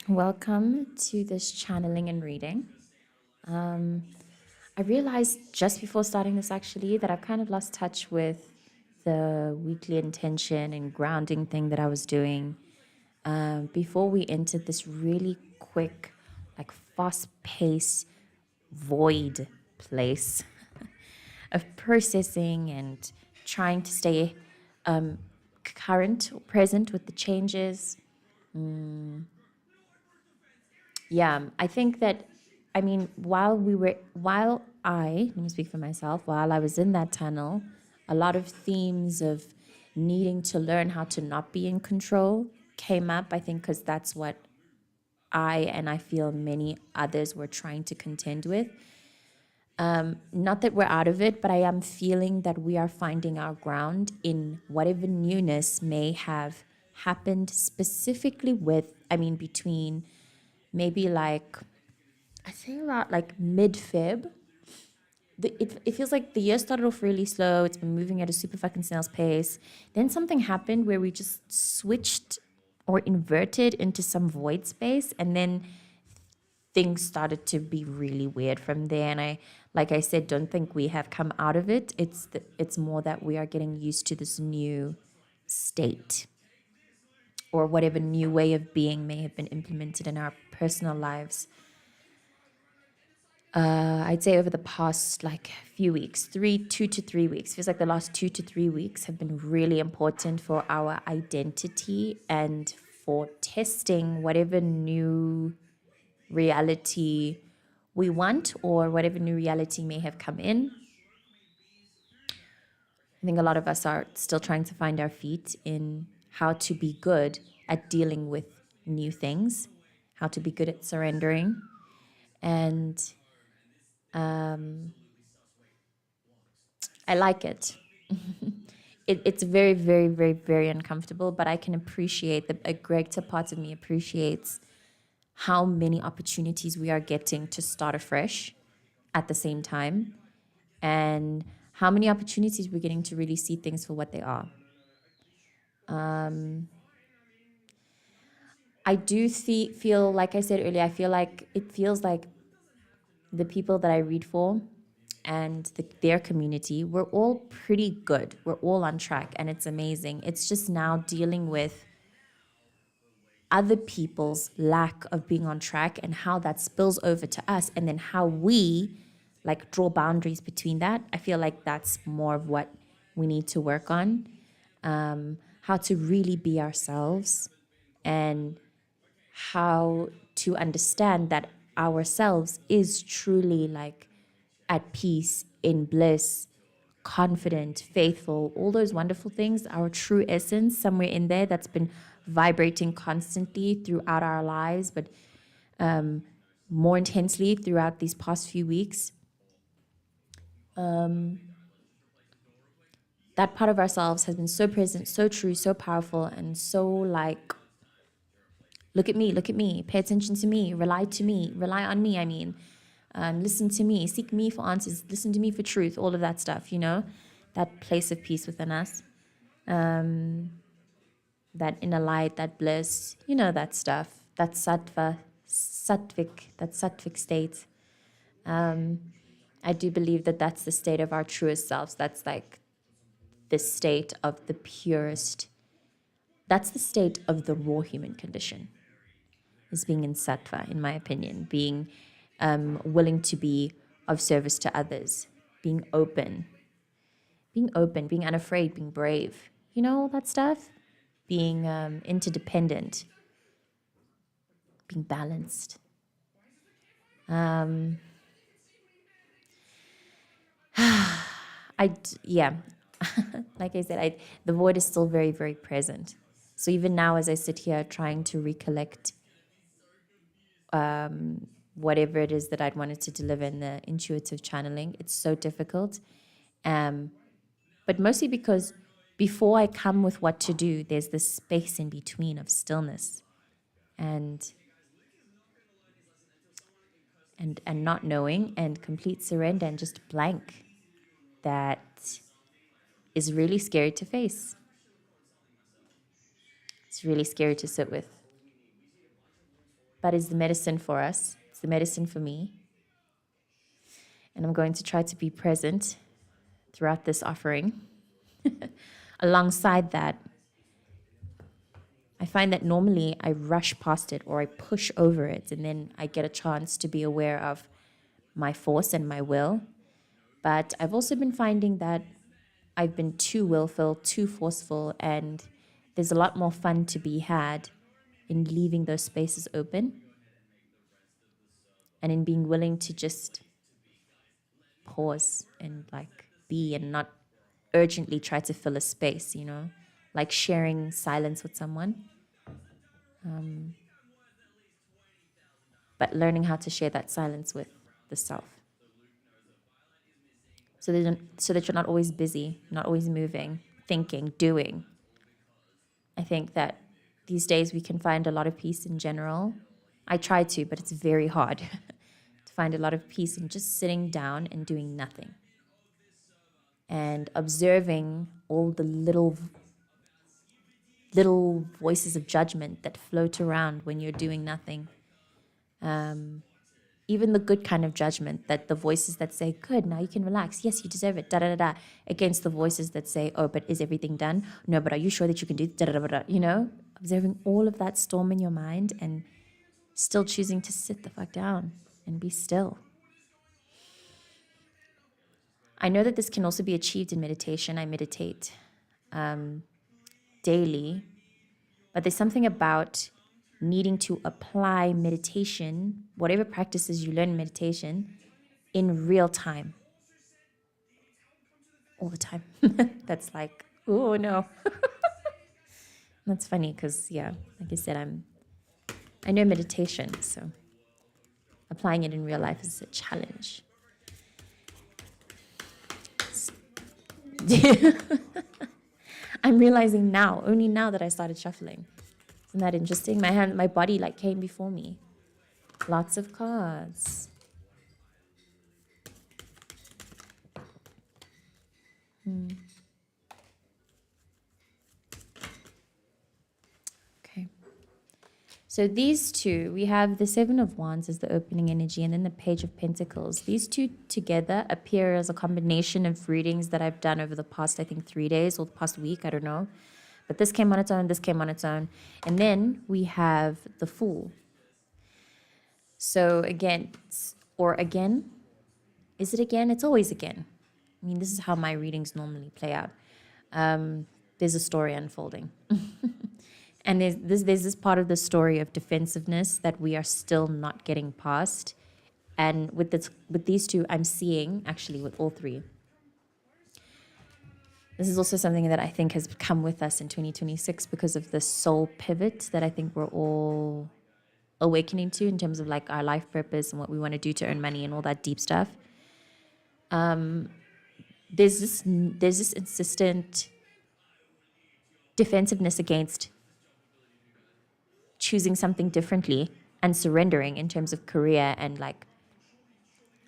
Welcome to this channeling and reading. I realized just before starting this actually that I've kind of lost touch with the weekly intention and grounding thing that I was doing before we entered this really quick, like fast paced void place of processing and trying to stay current, present with the changes. Yeah, I think that, I mean, let me speak for myself, while I was in that tunnel, a lot of themes of needing to learn how to not be in control came up, I think, because that's what I feel many others were trying to contend with. Not that we're out of it, but I am feeling that we are finding our ground in whatever newness may have happened specifically between maybe like I say about like mid Feb. It feels like the year started off really slow. It's been moving at a super fucking snail's pace. Then something happened where we just switched or inverted into some void space. And then things started to be really weird from there. And like I said, don't think we have come out of it. It's more that we are getting used to this new state or whatever new way of being may have been implemented in our personal lives. I'd say over the past like few weeks, 2 to 3 weeks, feels like the last 2 to 3 weeks have been really important for our identity and for testing whatever new reality we want or whatever new reality may have come in. I think a lot of us are still trying to find our feet in how to be good at dealing with new things, how to be good at surrendering. And I like it. It's very, very, very, very uncomfortable, but I can appreciate a greater part of me appreciates how many opportunities we are getting to start afresh at the same time, and how many opportunities we're getting to really see things for what they are. I do feel, like I said earlier, I feel like it feels like the people that I read for and their community, we're all pretty good. We're all on track, and it's amazing. It's just now dealing with other people's lack of being on track and how that spills over to us, and then how we like draw boundaries between that. I feel like that's more of what we need to work on. How to really be ourselves, and how to understand that ourselves is truly like at peace, in bliss, confident, faithful, all those wonderful things, our true essence somewhere in there that's been vibrating constantly throughout our lives, but more intensely throughout these past few weeks. That part of ourselves has been so present, so true, so powerful, and so like, look at me, pay attention to me, rely on me. Listen to me, seek me for answers, listen to me for truth, all of that stuff, that place of peace within us, that inner light, that bliss, that stuff, that that sattvic state. I do believe that that's the state of our truest selves. That's like the state of the purest, that's the state of the raw human condition, is being in sattva, in my opinion, being willing to be of service to others, being open, being unafraid, being brave, all that stuff, being interdependent, being balanced. Yeah, like I said, the void is still very, very present. So even now, as I sit here trying to recollect whatever it is that I'd wanted to deliver in the intuitive channeling, it's so difficult. But mostly because before I come with what to do, there's this space in between of stillness and and not knowing and complete surrender and just blank, that is really scary to face. It's really scary to sit with. but is the medicine for us. It's the medicine for me. And I'm going to try to be present throughout this offering. Alongside that, I find that normally I rush past it or I push over it, and then I get a chance to be aware of my force and my will. But I've also been finding that I've been too willful, too forceful, and there's a lot more fun to be had in leaving those spaces open and in being willing to just pause and like be and not urgently try to fill a space, like sharing silence with someone. But learning how to share that silence with the self. So that you're not always busy, not always moving, thinking, doing. I think that these days we can find a lot of peace in general. I try to, but it's very hard to find a lot of peace in just sitting down and doing nothing. And observing all the little voices of judgment that float around when you're doing nothing. Even the good kind of judgment, that the voices that say, good, now you can relax. Yes, you deserve it, da-da-da-da. Against the voices that say, oh, but is everything done? No, but are you sure that you can do da-da-da-da? Observing all of that storm in your mind and still choosing to sit the fuck down and be still. I know that this can also be achieved in meditation. I meditate daily, but there's something about needing to apply meditation, whatever practices you learn in meditation, in real time. All the time. That's like, oh no. That's funny because, yeah, like I said, I know meditation, so applying it in real life is a challenge. I'm realizing now, only now that I started shuffling. Isn't that interesting? My body like came before me. Lots of cards. Okay. So these two, we have the Seven of Wands as the opening energy and then the Page of Pentacles. These two together appear as a combination of readings that I've done over the past, I think, 3 days or the past week, I don't know. But this came on its own, this came on its own. And then we have the Fool. So again, is it again? It's always again. I mean, this is how my readings normally play out. There's a story unfolding. And there's this part of the story of defensiveness that we are still not getting past. And with these two, I'm seeing, actually with all three, this is also something that I think has come with us in 2026 because of the soul pivot that I think we're all awakening to in terms of like our life purpose and what we want to do to earn money and all that deep stuff. There's this insistent defensiveness against choosing something differently and surrendering in terms of career and like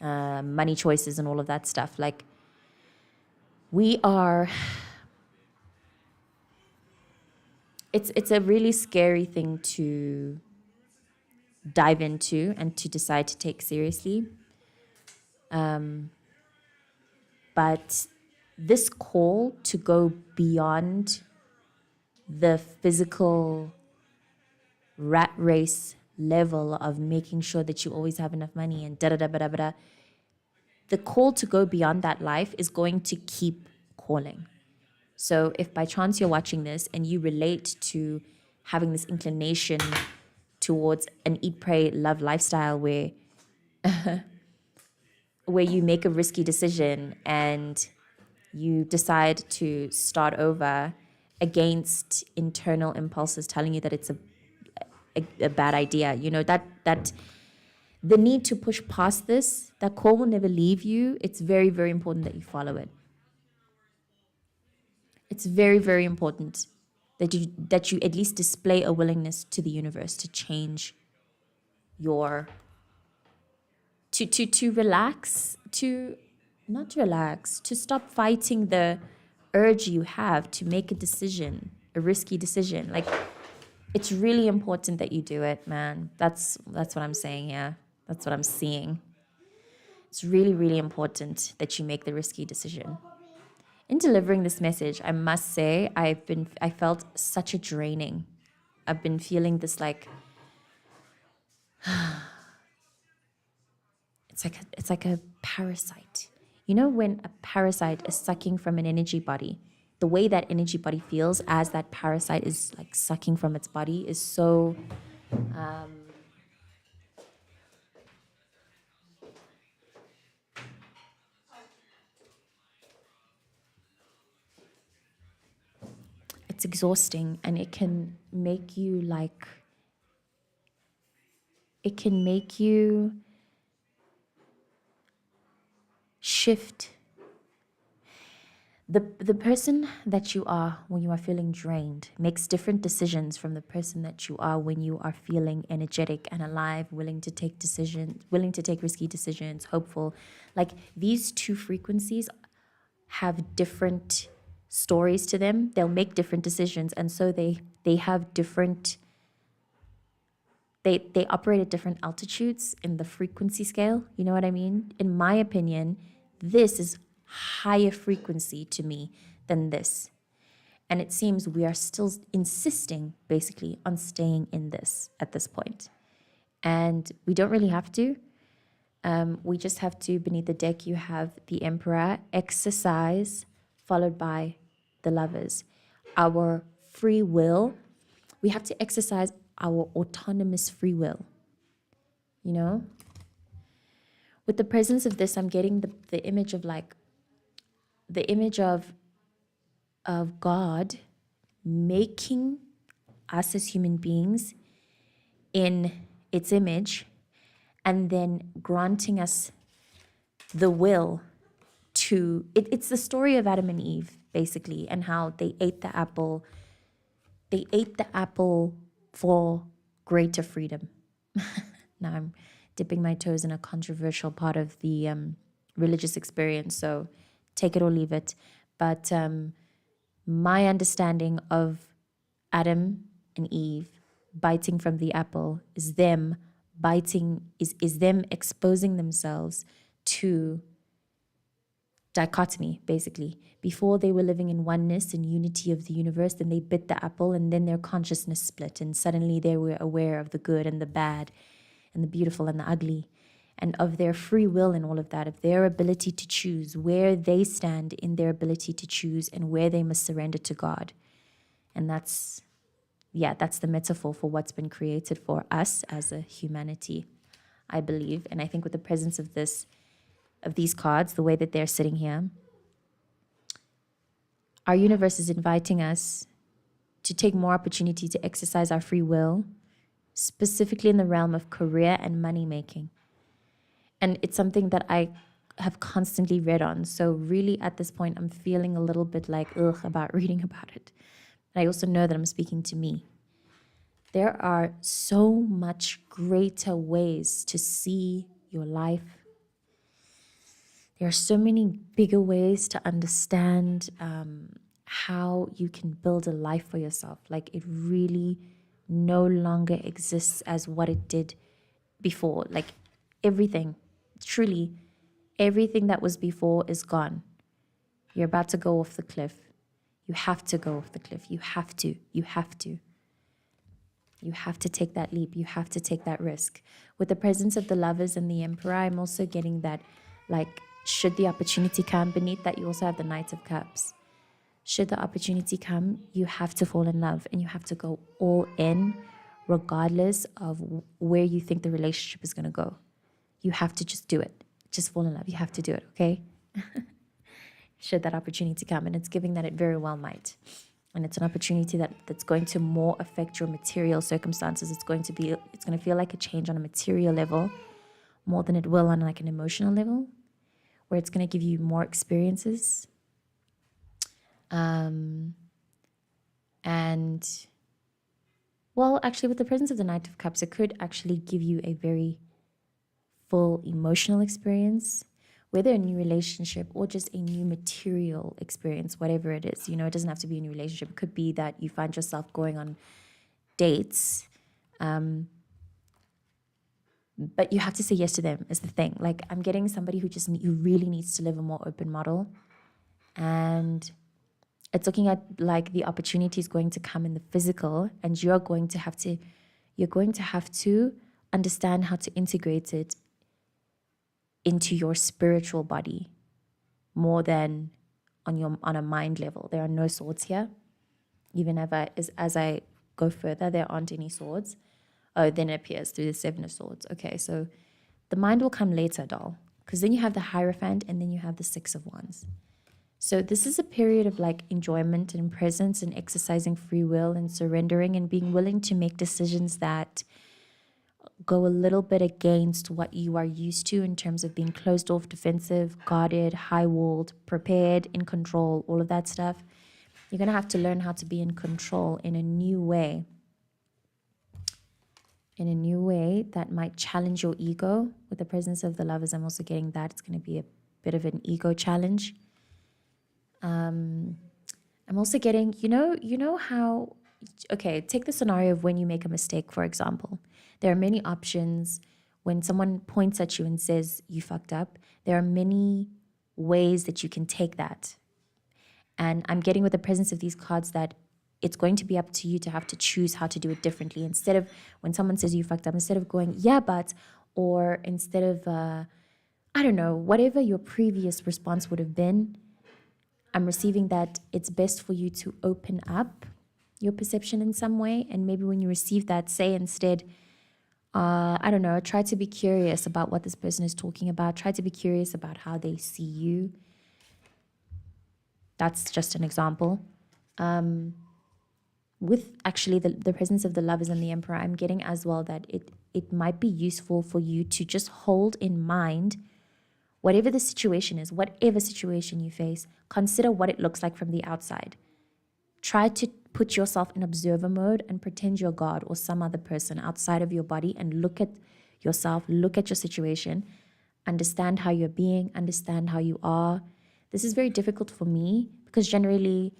money choices and all of that stuff. Like it's a really scary thing to dive into and to decide to take seriously. But this call to go beyond the physical rat race level of making sure that you always have enough money and da-da-da-ba-da-ba-da, the call to go beyond that life is going to keep calling. So if by chance you're watching this and you relate to having this inclination towards an eat, pray, love lifestyle where you make a risky decision and you decide to start over against internal impulses telling you that it's a bad idea, that the need to push past this, that call will never leave you. It's very, very important that you follow it. It's very, very important that you at least display a willingness to the universe to change your to relax, to not relax, to stop fighting the urge you have to make a decision, a risky decision. Like It's really important that you do it, man. That's what I'm saying here. That's what I'm seeing. It's really, really important that you make the risky decision. In delivering this message, I must say I felt such a draining. I've been feeling this like it's like a parasite. You know when a parasite is sucking from an energy body, the way that energy body feels as that parasite is like sucking from its body is so it's exhausting, and it can make you shift the person that you are when you are feeling drained makes different decisions from the person that you are when you are feeling energetic and alive, willing to take risky decisions, hopeful. Like these two frequencies have different stories to them. They'll make different decisions, and so they have different they operate at different altitudes in the frequency scale. You know what I mean? In my opinion, this is higher frequency to me than this. And it seems we are still insisting basically on staying in this at this point. And we don't really have to. We just have to, beneath the deck, you have the Emperor, exercise, followed by the Lovers. Our free will, we have to exercise our autonomous free will, you know? With the presence of this, I'm getting the image of like, the image of God making us as human beings in its image and then granting us the will to it's the story of Adam and Eve basically, and how they ate the apple for greater freedom. Now I'm dipping my toes in a controversial part of the religious experience, so take it or leave it. But my understanding of Adam and Eve biting from the apple is them is them exposing themselves to dichotomy, basically. Before they were living in oneness and unity of the universe, then they bit the apple and then their consciousness split, and suddenly they were aware of the good and the bad and the beautiful and the ugly, and of their free will and all of that, of their ability to choose where they stand in their ability to choose and where they must surrender to God. And that's the metaphor for what's been created for us as a humanity, I believe. And I think with the presence of these cards, the way that they're sitting here, our universe is inviting us to take more opportunity to exercise our free will, specifically in the realm of career and money making. And it's something that I have constantly read on. So really at this point, I'm feeling a little bit like, ugh, about reading about it. But I also know that I'm speaking to me. There are so much greater ways to see your life. There are so many bigger ways to understand how you can build a life for yourself. Like it really no longer exists as what it did before. Like everything, truly, everything that was before is gone. You're about to go off the cliff. You have to go off the cliff. You have to. You have to. You have to take that leap. You have to take that risk. With the presence of the Lovers and the Emperor, I'm also getting that, like, should the opportunity come, beneath that you also have the Knight of Cups. Should the opportunity come, you have to fall in love and you have to go all in, regardless of where you think the relationship is going to go. You have to just do it. Just fall in love. You have to do it, okay? Should that opportunity come. And it's giving that it very well might. And it's an opportunity that's going to more affect your material circumstances. It's going to feel like a change on a material level more than it will on like an emotional level, where it's going to give you more experiences. And well, actually with the presence of the Knight of Cups, it could actually give you a very full emotional experience, whether a new relationship or just a new material experience, whatever it is. You know, it doesn't have to be a new relationship. It could be that you find yourself going on dates, but you have to say yes to them is the thing. Like, I'm getting somebody who really needs to live a more open model, and it's looking at like the opportunities going to come in the physical, and you're going to have to understand how to integrate it into your spiritual body more than on a mind level. There are no swords here. Even as I go further, there aren't any swords. Oh, then it appears through the Seven of Swords. Okay, so the mind will come later, doll, because then you have the Hierophant and then you have the Six of Wands. So this is a period of like enjoyment and presence and exercising free will and surrendering and being willing to make decisions that go a little bit against what you are used to in terms of being closed off, defensive, guarded, high-walled, prepared, in control, all of that stuff. You're going to have to learn how to be in control in a new way. In a new way that might challenge your ego. With the presence of the Lovers, I'm also getting that it's going to be a bit of an ego challenge. I'm also getting, you know how, okay, take the scenario of when you make a mistake, for example. There are many options. When someone points at you and says you fucked up, there are many ways that you can take that. And I'm getting with the presence of these cards that it's going to be up to you to have to choose how to do it differently. Instead of when someone says you fucked up, instead of going, yeah, but, or instead of, I don't know, whatever your previous response would have been, I'm receiving that it's best for you to open up your perception in some way. And maybe when you receive that, say instead, I don't know, try to be curious about what this person is talking about. Try to be curious about how they see you. That's just an example. With actually the presence of the Lovers and the Emperor, I'm getting as well that it might be useful for you to just hold in mind whatever the situation is, whatever situation you face, consider what it looks like from the outside. Try to put yourself in observer mode and pretend you're God or some other person outside of your body and look at yourself, look at your situation, understand how you're being, understand how you are. This is very difficult for me because generally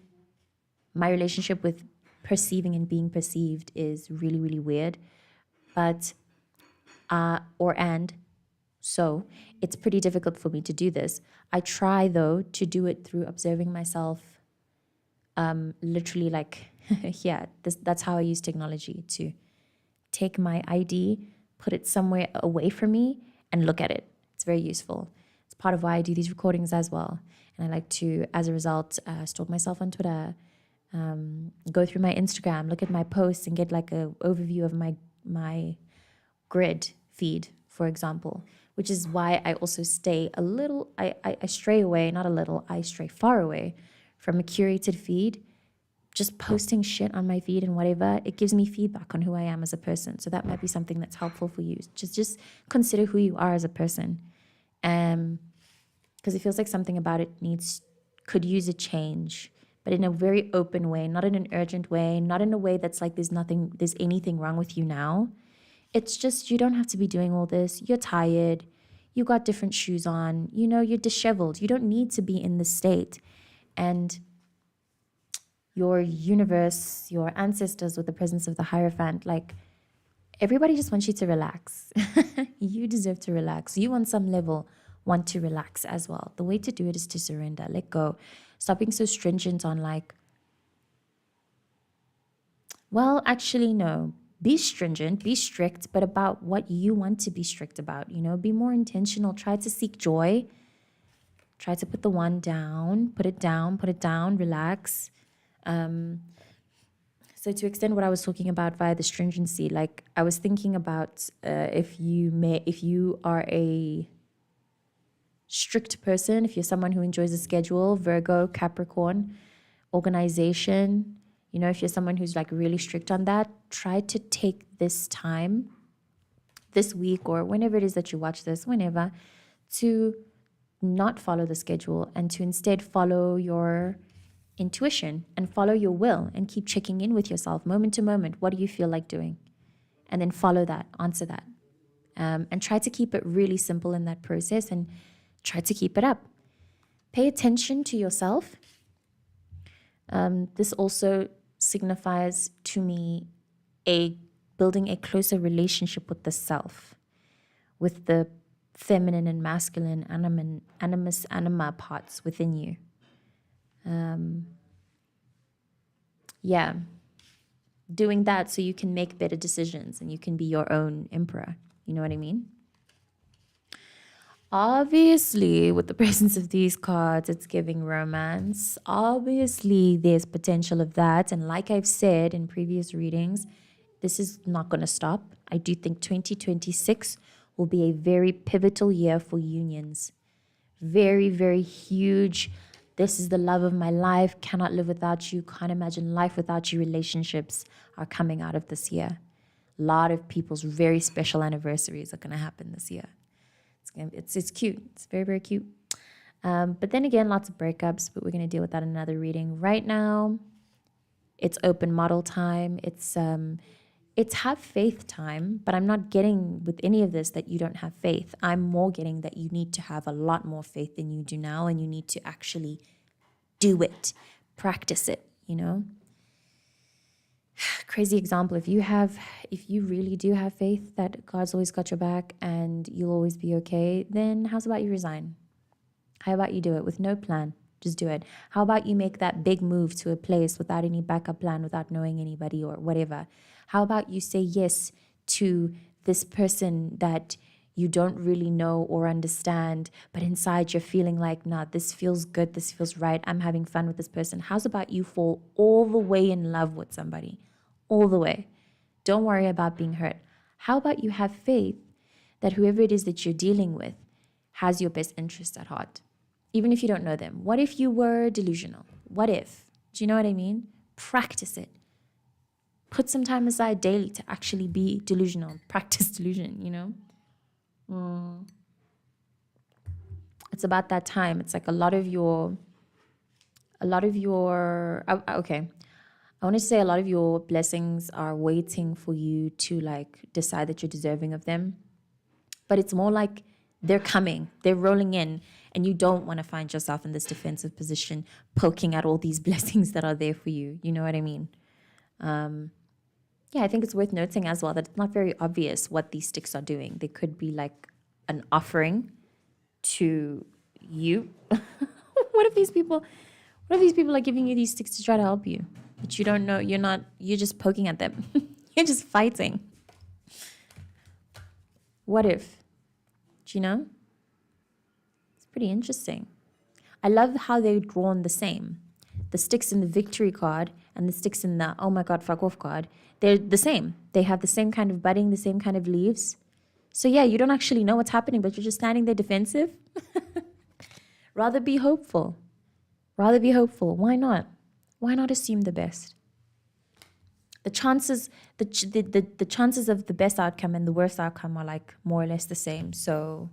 my relationship with perceiving and being perceived is really, really weird. But, so it's pretty difficult for me to do this. I try, though, to do it through observing myself, literally like, that's how I use technology, to take my ID, put it somewhere away from me, and look at it. It's very useful. It's part of why I do these recordings as well. And I like to, as a result, stalk myself on Twitter, go through my Instagram, look at my posts, and get like an overview of my grid feed, for example, which is why I also stay a little, I stray away, not a little, I stray far away from a curated feed. Just posting shit on my feed and whatever, it gives me feedback on who I am as a person. So that might be something that's helpful for you. Just consider who you are as a person. Because it feels like something about it could use a change, but in a very open way, not in an urgent way, not in a way that's like there's anything wrong with you now. It's just, you don't have to be doing all this. You're tired. You got different shoes on. You're disheveled. You don't need to be in this state. And your universe, your ancestors with the presence of the Hierophant, like, everybody just wants you to relax. You deserve to relax. You on some level want to relax as well. The way to do it is to surrender, let go. Stop being so stringent on like, well, actually, no. Be stringent, be strict, but about what you want to be strict about. Be more intentional. Try to seek joy. Try to put the one down, put it down, relax. So to extend what I was talking about via the stringency, like I was thinking about if you are a strict person, if you're someone who enjoys a schedule, Virgo, Capricorn, organization, if you're someone who's like really strict on that, try to take this time, this week or whenever it is that you watch this, whenever, to not follow the schedule and to instead follow your intuition and follow your will and keep checking in with yourself moment to moment. What do you feel like doing? And then follow that, answer that. And try to keep it really simple in that process and try to keep it up. Pay attention to yourself. This also signifies to me building a closer relationship with the self, with the feminine and masculine animus anima parts within you. Yeah, doing that so you can make better decisions and you can be your own emperor. You know what I mean? Obviously, with the presence of these cards, it's giving romance. Obviously, there's potential of that. And like I've said in previous readings, this is not going to stop. I do think 2026 will be a very pivotal year for unions. Very, very huge. This is the love of my life. Cannot live without you. Can't imagine life without you. Relationships are coming out of this year. A lot of people's very special anniversaries are going to happen this year. It's cute. It's very, very cute. But then again, lots of breakups, but we're going to deal with that in another reading. Right now, it's open model time. It's have faith time, but I'm not getting with any of this that you don't have faith. I'm more getting that you need to have a lot more faith than you do now, and you need to actually do it, practice it, you know? Crazy example, if you really do have faith that God's always got your back and you'll always be okay, then how's about you resign? How about you do it with no plan? Just do it. How about you make that big move to a place without any backup plan, without knowing anybody or whatever? How about you say yes to this person that you don't really know or understand, but inside you're feeling like, nah, this feels good, this feels right, I'm having fun with this person. How's about you fall all the way in love with somebody? All the way. Don't worry about being hurt. How about you have faith that whoever it is that you're dealing with has your best interest at heart, even if you don't know them? What if you were delusional? What if? Do you know what I mean? Practice it. Put some time aside daily to actually be delusional. Practice delusion, you know? It's about that time. It's like a lot of your, okay. I want to say a lot of your blessings are waiting for you to like decide that you're deserving of them. But it's more like they're coming, they're rolling in, and you don't want to find yourself in this defensive position, poking at all these blessings that are there for you. You know what I mean? Yeah, I think it's worth noting as well that it's not very obvious what these sticks are doing. They could be like an offering to you. What if these people are giving you these sticks to try to help you? But you don't know, you're just poking at them. You're just fighting. What if? Do you know? It's pretty interesting. I love how they're drawn the same. The sticks in the victory card and the sticks in the oh my god, fuck off card, they're the same. They have the same kind of budding, the same kind of leaves. So yeah, you don't actually know what's happening, but you're just standing there defensive. Rather be hopeful. Why not? Why not assume the best? The chances of the best outcome and the worst outcome are like more or less the same. So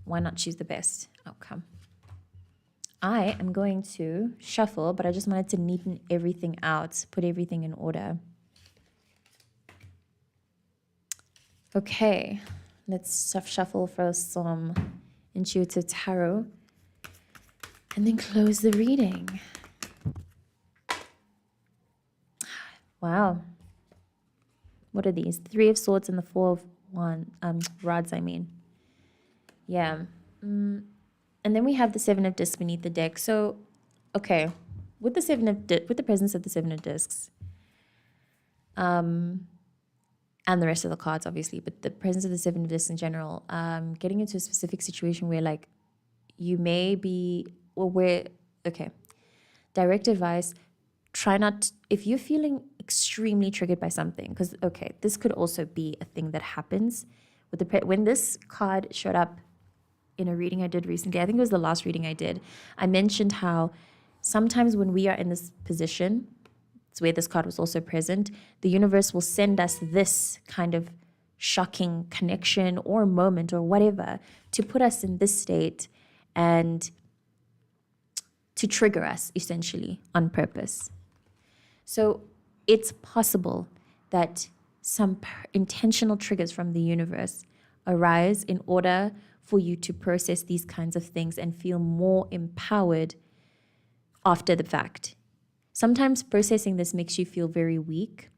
why not choose the best outcome? I am going to shuffle, but I just wanted to neaten everything out, put everything in order. Okay, let's shuffle for some intuitive tarot and then close the reading. Wow. What are these? 3 of Swords and the 4 of Rods, I mean. Yeah. And then we have the 7 of Discs beneath the deck. So, okay, with the presence of the 7 of Discs, and the rest of the cards, obviously, but the presence of the 7 of Discs in general, getting into a specific situation where, like, you may be, direct advice, try not, if you're feeling extremely triggered by something, because, okay, this could also be a thing that happens. When this card showed up in a reading I did recently, I think it was the last reading I did, I mentioned how sometimes when we are in this position, it's where this card was also present, the universe will send us this kind of shocking connection or moment or whatever to put us in this state and to trigger us, essentially, on purpose. So it's possible that some intentional triggers from the universe arise in order for you to process these kinds of things and feel more empowered after the fact. Sometimes processing this makes you feel very weak,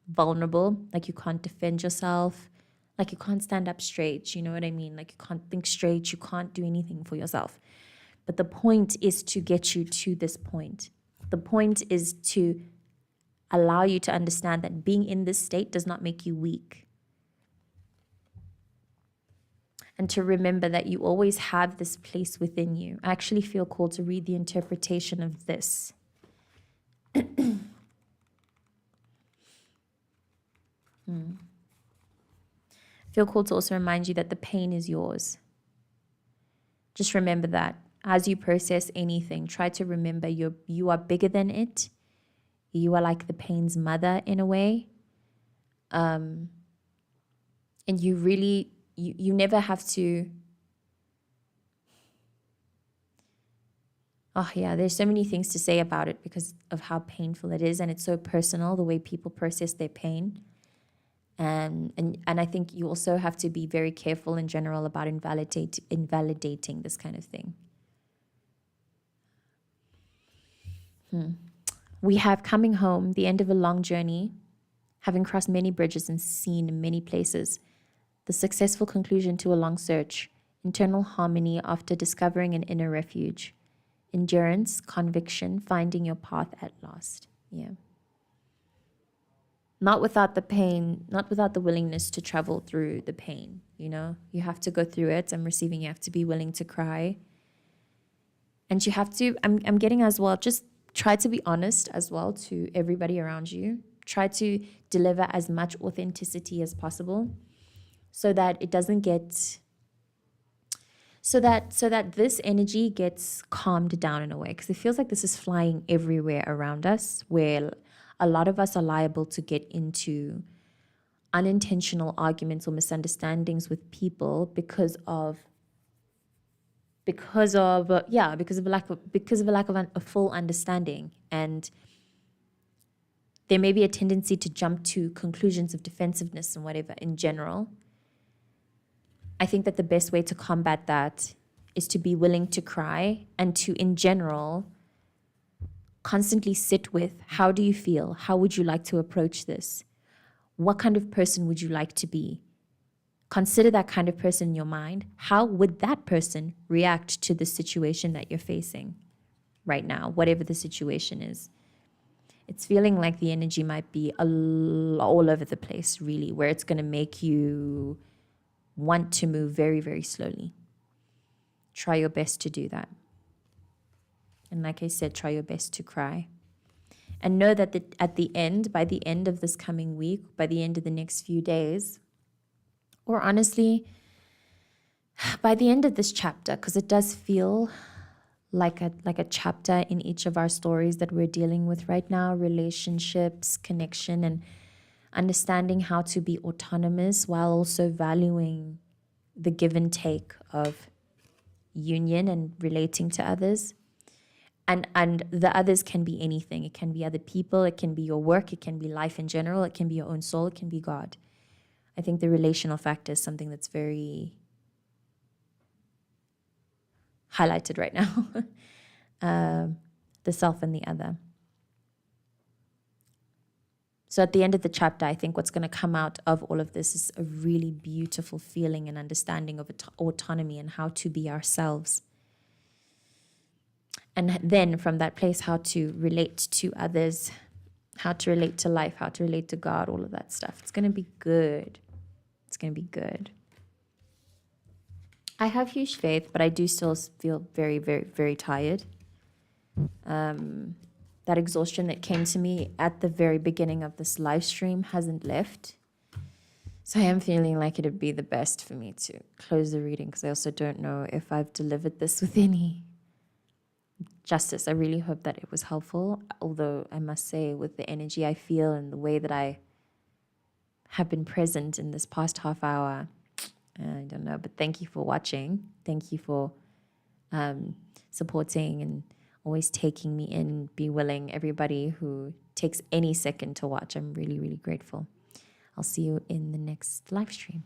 vulnerable, like you can't defend yourself, like you can't stand up straight. You know what I mean? Like you can't think straight, you can't do anything for yourself. But the point is to get you to this point. The point is to allow you to understand that being in this state does not make you weak. And to remember that you always have this place within you. I actually feel called to read the interpretation of this. Feel called to also remind you that the pain is yours. Just remember that. As you process anything, try to remember you are bigger than it. You are like the pain's mother in a way. And you really, you never have to. Oh yeah, there's so many things to say about it because of how painful it is, and it's so personal, the way people process their pain. And I think you also have to be very careful in general about invalidating this kind of thing. We have coming home, the end of a long journey, having crossed many bridges and seen many places, the successful conclusion to a long search, internal harmony after discovering an inner refuge, endurance, conviction, finding your path at last. Yeah. Not without the pain, not without the willingness to travel through the pain, you know? You have to go through it. I'm receiving, you have to be willing to cry. And you have to, I'm getting as well, just try to be honest as well to everybody around you. Try to deliver as much authenticity as possible so that it doesn't get, so that this energy gets calmed down in a way. Because it feels like this is flying everywhere around us, where a lot of us are liable to get into unintentional arguments or misunderstandings with people because of a lack of a full understanding. And there may be a tendency to jump to conclusions of defensiveness and whatever in general. I think that the best way to combat that is to be willing to cry and to, in general, constantly sit with, how do you feel? How would you like to approach this? What kind of person would you like to be? Consider that kind of person in your mind. How would that person react to the situation that you're facing right now, whatever the situation is? It's feeling like the energy might be all over the place, really, where it's going to make you want to move very, very slowly. Try your best to do that. And like I said, try your best to cry. And know that by the end of this coming week, by the end of the next few days, or honestly, by the end of this chapter, because it does feel like a chapter in each of our stories that we're dealing with right now, relationships, connection, and understanding how to be autonomous while also valuing the give and take of union and relating to others. And the others can be anything. It can be other people, it can be your work, it can be life in general, it can be your own soul, it can be God. I think the relational factor is something that's very highlighted right now. The self and the other. So at the end of the chapter, I think what's going to come out of all of this is a really beautiful feeling and understanding of autonomy and how to be ourselves. And then from that place, how to relate to others, how to relate to life, how to relate to God, all of that stuff. It's going to be good. It's going to be good. I have huge faith, but I do still feel very, very, very tired. That exhaustion that came to me at the very beginning of this live stream hasn't left. So I am feeling like it would be the best for me to close the reading because I also don't know if I've delivered this with any justice. I really hope that it was helpful, although I must say with the energy I feel and the way that I have been present in this past half hour, I don't know, but thank you for watching. Thank you for supporting and always taking me in, be willing, everybody who takes any second to watch. I'm really, really grateful. I'll see you in the next live stream.